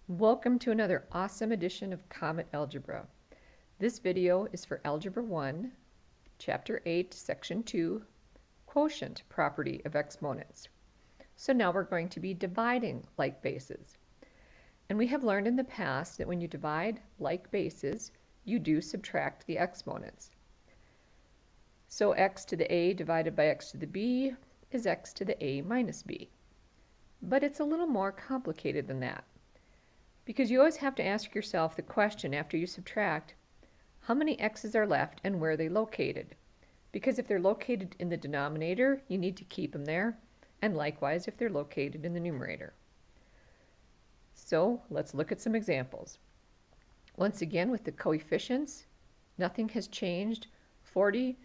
Welcome to another awesome edition of Comet Algebra. This video is for Algebra 1, Chapter 8, Section 2, Quotient Property of Exponents. So now we're going to be dividing like bases. And we have learned in the past that when you divide like bases, you do subtract the exponents. So x to the a divided by x to the b is x to the a minus b. But it's a little more complicated than that, because you always have to ask yourself the question after you subtract, how many x's are left and where are they located? Because if they're located in the denominator, you need to keep them there, and likewise if they're located in the numerator. So let's look at some examples. Once again, with the coefficients, nothing has changed. 40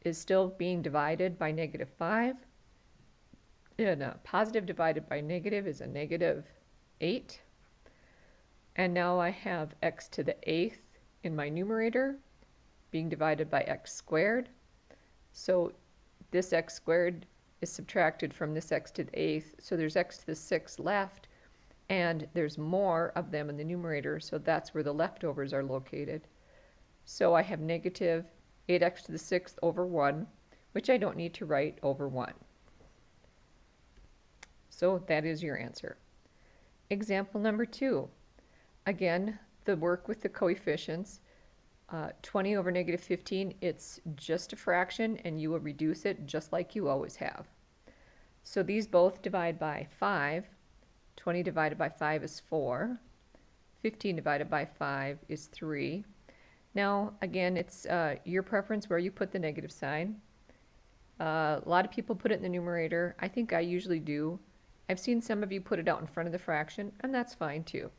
is still being divided by -5, and positive divided by negative is a -8. And now I have x to the 8th in my numerator being divided by x squared. So this x squared is subtracted from this x to the 8th, so there's x to the 6th left, and there's more of them in the numerator, so that's where the leftovers are located. So I have negative 8x to the 6th over 1, which I don't need to write over 1. So that is your answer. Example number 2. Again, the work with the coefficients, 20 over -15, it's just a fraction and you will reduce it just like you always have. So these both divide by 5. 20 divided by 5 is 4. 15 divided by 5 is 3. Now, again, it's your preference where you put the negative sign. A lot of people put it in the numerator. I think I usually do. I've seen some of you put it out in front of the fraction, and that's fine too.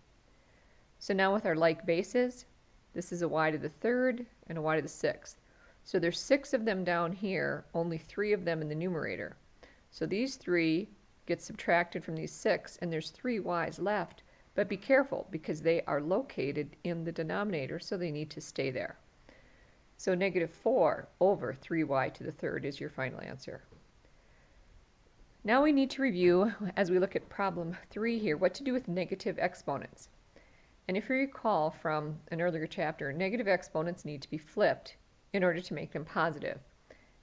So now with our like bases, this is a y to the 3rd and a y to the 6th. So there's 6 of them down here, only 3 of them in the numerator. So these 3 get subtracted from these 6, and there's 3 y's left. But be careful, because they are located in the denominator, so they need to stay there. So -4 over 3y to the 3rd is your final answer. Now we need to review, as we look at problem 3 here, what to do with negative exponents. And if you recall from an earlier chapter, negative exponents need to be flipped in order to make them positive.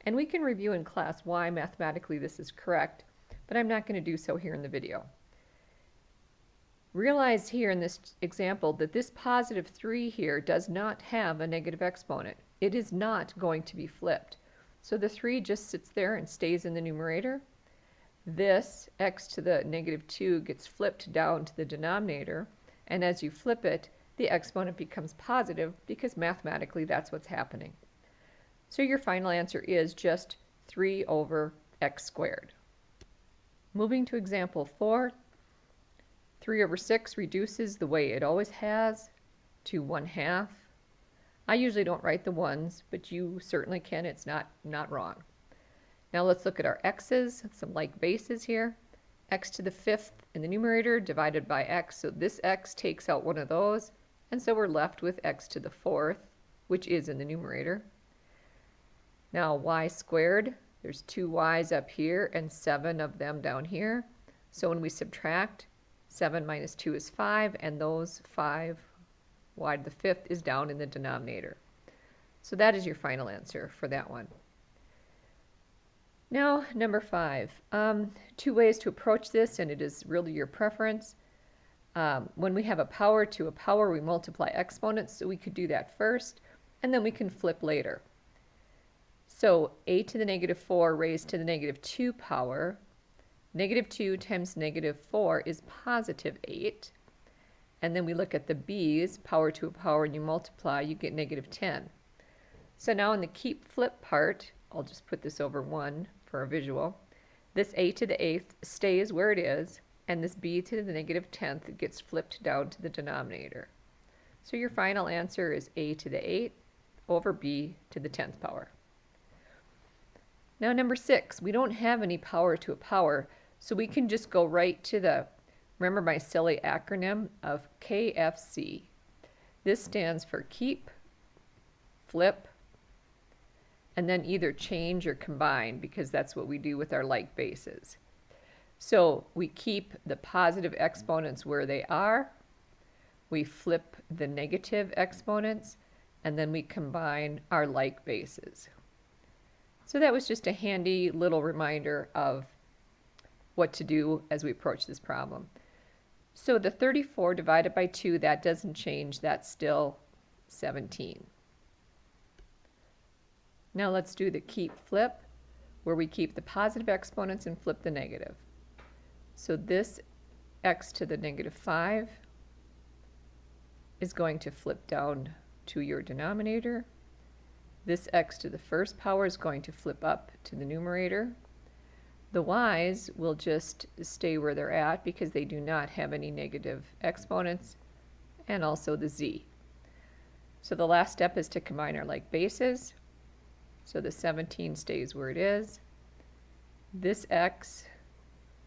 And we can review in class why mathematically this is correct, but I'm not going to do so here in the video. Realize here in this example that this positive 3 here does not have a negative exponent. It is not going to be flipped. So the 3 just sits there and stays in the numerator. This x to the -2 gets flipped down to the denominator. And as you flip it, the exponent becomes positive because mathematically that's what's happening. So your final answer is just 3 over x squared. Moving to example 4, 3 over 6 reduces the way it always has to 1/2. I usually don't write the ones, but you certainly can. It's not wrong. Now let's look at our x's, some like bases here. X to the 5th in the numerator divided by x, so this x takes out one of those, and so we're left with x to the 4th, which is in the numerator. Now y squared, there's 2 y's up here and 7 of them down here, so when we subtract, 7 minus 2 is 5, and those 5 y to the 5th is down in the denominator. So that is your final answer for that one. Now, number 5. 2 ways to approach this, and it is really your preference. When we have a power to a power, we multiply exponents, so we could do that first, and then we can flip later. So a to the -4 raised to the -2 power, -2 times -4 is +8. And then we look at the b's, power to a power, and you multiply, you get -10. So now in the keep flip part, I'll just put this over 1 for a visual. This a to the 8th stays where it is, and this b to the -10th gets flipped down to the denominator. So your final answer is a to the 8th over b to the 10th power. Now number 6, we don't have any power to a power, so we can just go right to the, remember my silly acronym of KFC. This stands for keep, flip, and then either change or combine, because that's what we do with our like bases. So we keep the positive exponents where they are, we flip the negative exponents, and then we combine our like bases. So that was just a handy little reminder of what to do as we approach this problem. So the 34 divided by 2, that doesn't change. That's still 17. Now let's do the keep flip, where we keep the positive exponents and flip the negative. So this x to the negative 5 is going to flip down to your denominator. This x to the first power is going to flip up to the numerator. The y's will just stay where they're at because they do not have any negative exponents, and also the z. So the last step is to combine our like bases. So the 17 stays where it is. This x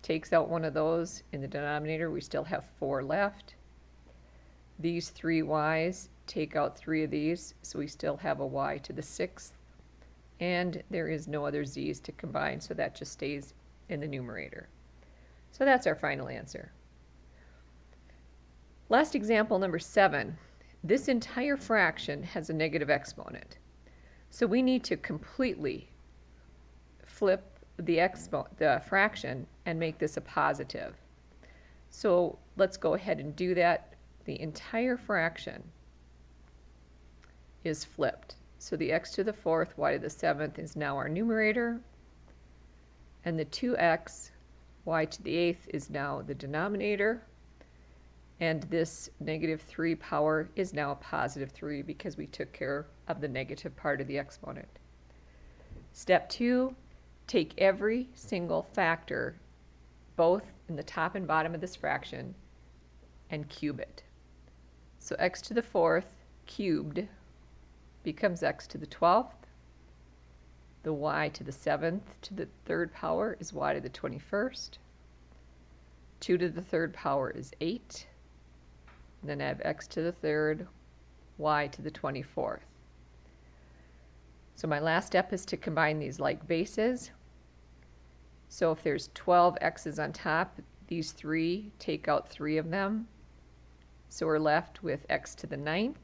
takes out one of those in the denominator. We still have 4 left. These 3 y's take out 3 of these, so we still have a y to the 6th. And there is no other z's to combine, so that just stays in the numerator. So that's our final answer. Last example, number 7. This entire fraction has a negative exponent. So we need to completely flip the fraction and make this a positive. So let's go ahead and do that. The entire fraction is flipped. So the x to the 4th, y to the 7th is now our numerator, and the 2x, y to the 8th is now the denominator, and this negative 3 power is now a positive 3 because we took care of the negative part of the exponent. Step 2, take every single factor, both in the top and bottom of this fraction, and cube it. So x to the 4th cubed becomes x to the 12th. The y to the 7th to the 3rd power is y to the 21st. 2 to the 3rd power is 8. And then I have x to the 3rd, y to the 24th. So my last step is to combine these like bases. So if there's 12 x's on top, these 3 take out 3 of them. So we're left with x to the 9th.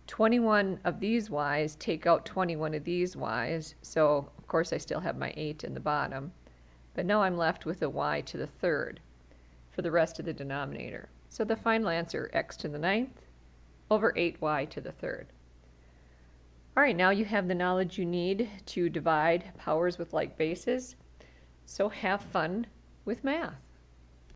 21 of these y's take out 21 of these y's, so of course I still have my 8 in the bottom, but now I'm left with a y to the 3rd for the rest of the denominator. So the final answer, x to the 9th over 8y to the 3rd. All right, now you have the knowledge you need to divide powers with like bases, so have fun with math.